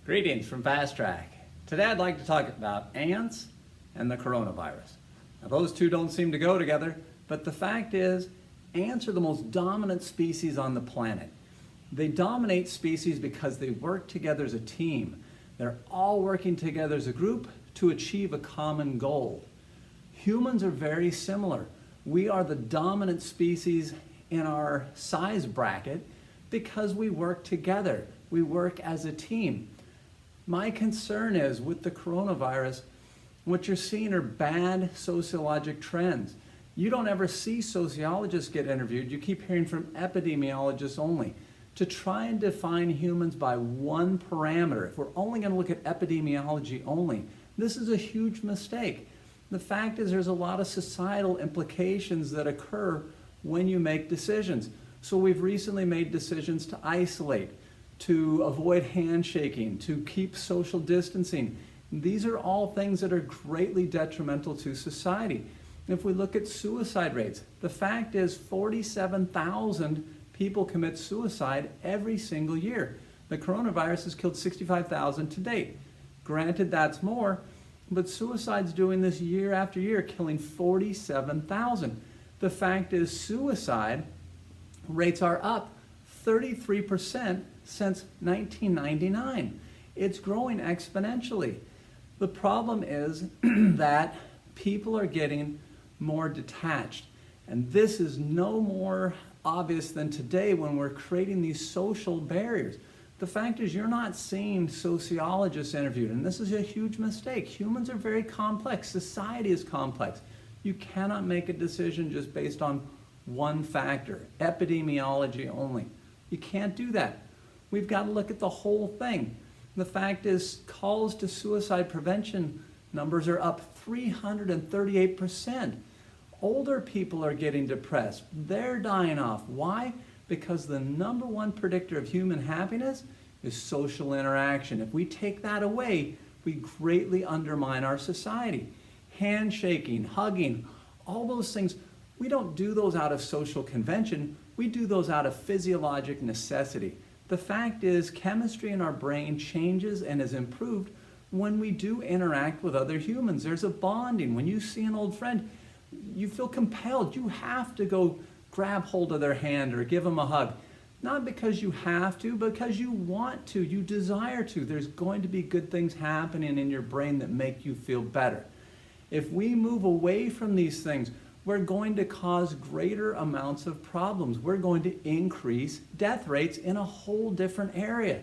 Greetings from Fast Track. Today I'd like to talk about ants and the coronavirus. Now those two don't seem to go together, but the fact is ants are the most dominant species on the planet. They dominate species because they work together as a team. They're all working together as a group to achieve a common goal. Humans are very similar. We are the dominant species in our size bracket because we work together. We work as a team. My concern is with the coronavirus, what you're seeing are bad sociologic trends. You don't ever see sociologists get interviewed. You keep hearing from epidemiologists only. To try and define humans by one parameter, if we're only going to look at epidemiology only, this is a huge mistake. The fact is there's a lot of societal implications that occur when you make decisions. So we've recently made decisions to isolate, to avoid handshaking, to keep social distancing. These are all things that are greatly detrimental to society. If we look at suicide rates, the fact is 47,000 people commit suicide every single year. The coronavirus has killed 65,000 to date. Granted, that's more, but suicide's doing this year after year, killing 47,000. The fact is suicide rates are up 33% since 1999. It's growing exponentially. The problem is that people are getting more detached. And this is no more obvious than today when we're creating these social barriers. The fact is you're not seeing sociologists interviewed, and this is a huge mistake. Humans are very complex. Society is complex. You cannot make a decision just based on one factor, epidemiology only. You can't do that. We've got to look at the whole thing. The fact is calls to suicide prevention numbers are up 338%. Older people are getting depressed. They're dying off. Why? Because the number one predictor of human happiness is social interaction. If we take that away, we greatly undermine our society. Handshaking, hugging, all those things, we don't do those out of social convention. We do those out of physiologic necessity. The fact is chemistry in our brain changes and is improved when we do interact with other humans. There's a bonding. When you see an old friend, you feel compelled. You have to go grab hold of their hand or give them a hug. Not because you have to, but because you want to, you desire to. There's going to be good things happening in your brain that make you feel better. If we move away from these things, we're going to cause greater amounts of problems. We're going to increase death rates in a whole different area.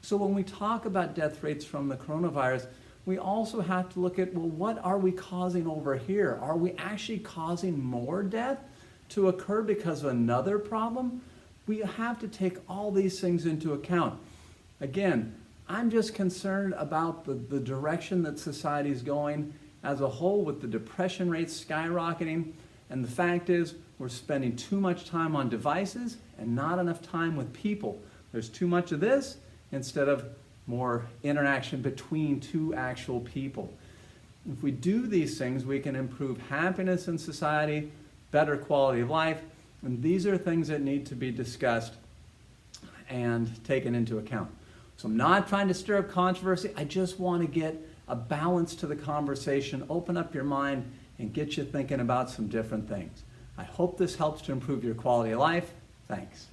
So when we talk about death rates from the coronavirus, we also have to look at, well, what are we causing over here? Are we actually causing more death to occur because of another problem? We have to take all these things into account. Again, I'm just concerned about the direction that society is going as a whole, with the depression rates skyrocketing. And the fact is we're spending too much time on devices and not enough time with people. There's too much of this instead of more interaction between two actual people. If we do these things, we can improve happiness in society, better quality of life, and these are things that need to be discussed and taken into account. So I'm not trying to stir up controversy. I just want to get a balance to the conversation, open up your mind, and get you thinking about some different things. I hope this helps to improve your quality of life. Thanks.